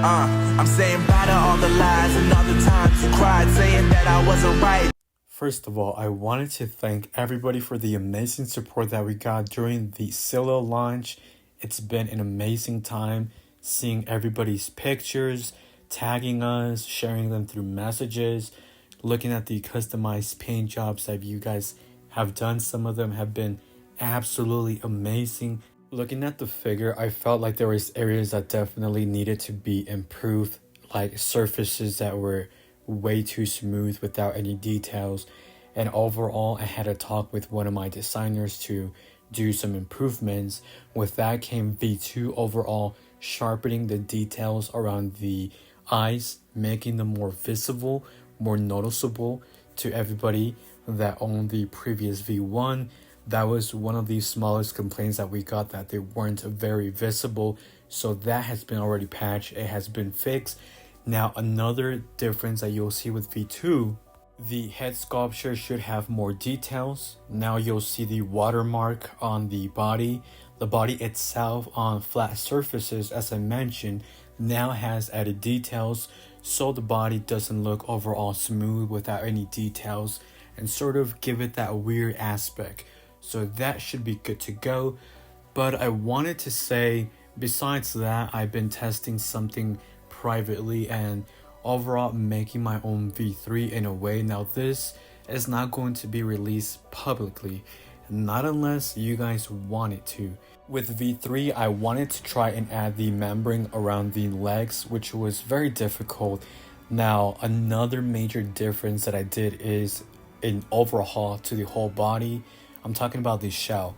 I'm saying bye to all the lies and all the times you cried, saying that I wasn't right. First of all, I wanted to thank everybody for the amazing support that we got during the Scylla launch. It's been an amazing time seeing everybody's pictures, tagging us, sharing them through messages, looking at the customized paint jobs that you guys have done. Some of them have been absolutely amazing. Looking at the figure, I felt like there was areas that definitely needed to be improved, like surfaces that were way too smooth without any details. And overall, I had a talk with one of my designers to do some improvements. With that came V2 overall, sharpening the details around the eyes, making them more visible, more noticeable to everybody that owned the previous V1. That was one of the smallest complaints that we got, that they weren't very visible. So that has been already patched. It has been fixed. Now another difference that you'll see with V2, the head sculpture should have more details. Now you'll see the watermark on the body. The body itself on flat surfaces, as I mentioned, now has added details, so the body doesn't look overall smooth without any details and sort of give it that weird aspect. So that should be good to go. But I wanted to say, besides that, I've been testing something privately and overall making my own V3 in a way. Now this is not going to be released publicly, not unless you guys want it to. With V3, I wanted to try and add the membrane around the legs, which was very difficult. Now another major difference that I did is an overhaul to the whole body. I'm talking about the shell.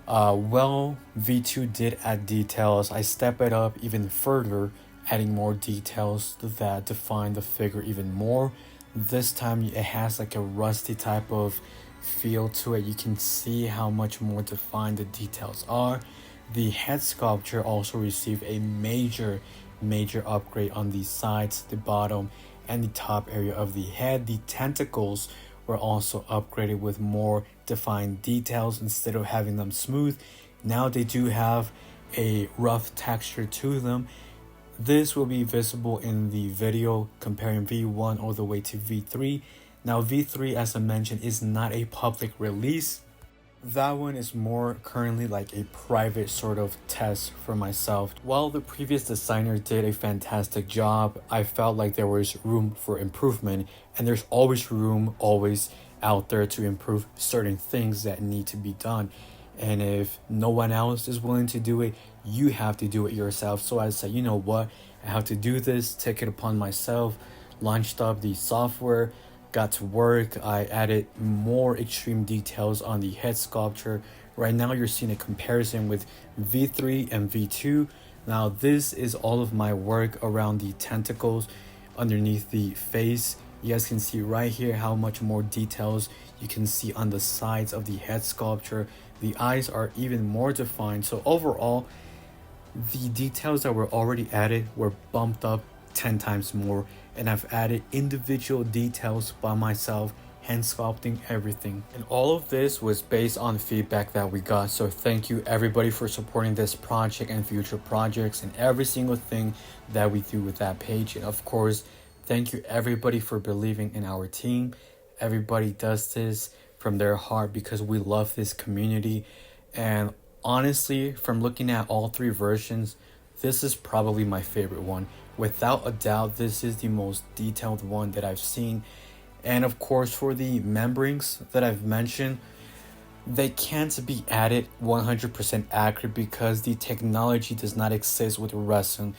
Well, V2 did add details. I step it up even further, adding more details that define the figure even more. This time it has like a rusty type of feel to it. You can see how much more defined the details are. The head sculpture also received a major upgrade on the sides, the bottom, and the top area of the head. The tentacles were also upgraded with more defined details. Instead of having them smooth, now they do have a rough texture to them. This will be visible in the video comparing V1 all the way to V3. Now V3, as I mentioned, is not a public release. That one is more currently like a private sort of test for myself. While the previous designer did a fantastic job, I felt like there was room for improvement, and there's always room out there to improve certain things that need to be done. And if no one else is willing to do it, you have to do it yourself. So I said, you know what, I have to do this, take it upon myself, launched up the software, got to work. I added more extreme details on the head sculpture. Right now you're seeing a comparison with V3 and V2. Now this is all of my work around the tentacles underneath the face. You guys can see right here how much more details you can see on the sides of the head sculpture. The eyes are even more defined. So overall, the details that were already added were bumped up 10 times more, and I've added individual details by myself, hand sculpting everything. And all of this was based on feedback that we got. So thank you everybody for supporting this project and future projects and every single thing that we do with that page. And of course, thank you everybody for believing in our team. Everybody does this from their heart because we love this community. And honestly, from looking at all three versions, this is probably my favorite one. Without a doubt, this is the most detailed one that I've seen. And of course, for the membranes that I've mentioned, they can't be added 100% accurate because the technology does not exist with resin.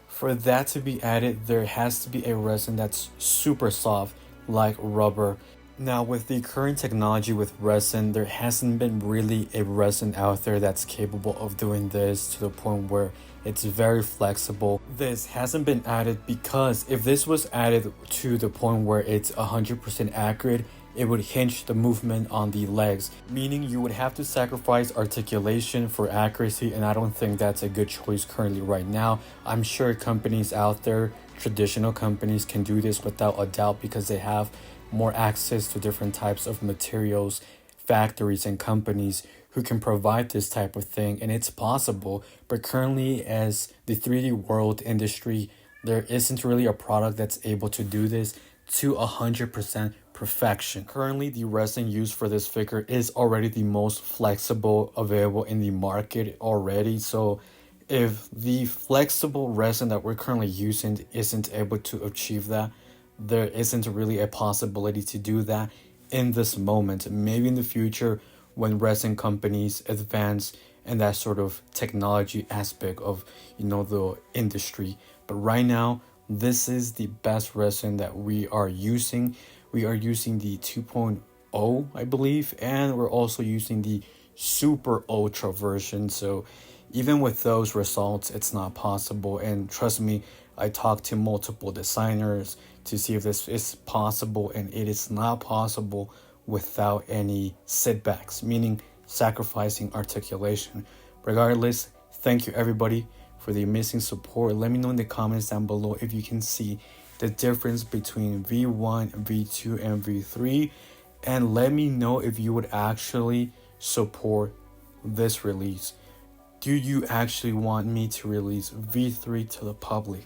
For that to be added, there has to be a resin that's super soft, like rubber. Now with the current technology with resin, there hasn't been really a resin out there that's capable of doing this to the point where it's very flexible. This hasn't been added because if this was added to the point where it's 100% accurate, it would hinge the movement on the legs, meaning you would have to sacrifice articulation for accuracy, and I don't think that's a good choice currently right now. I'm sure companies out there, traditional companies, can do this without a doubt because they have more access to different types of materials, factories and companies who can provide this type of thing, and it's possible. But currently, as the 3D world industry, there isn't really a product that's able to do this to 100% perfection. Currently, the resin used for this figure is already the most flexible available in the market already. So if the flexible resin that we're currently using isn't able to achieve that, there isn't really a possibility to do that in this moment. Maybe in the future, when resin companies advance in that sort of technology aspect of, the industry. But right now, this is the best resin that we are using. We are using the 2.0, I believe, and we're also using the super ultra version. So even with those results, it's not possible. And trust me, I talked to multiple designers to see if this is possible, and it is not possible without any setbacks, meaning sacrificing articulation. Regardless, thank you everybody for the amazing support. Let me know in the comments down below if you can see the difference between V1, V2, and V3, and let me know if you would actually support this release. Do you actually want me to release V3 to the public?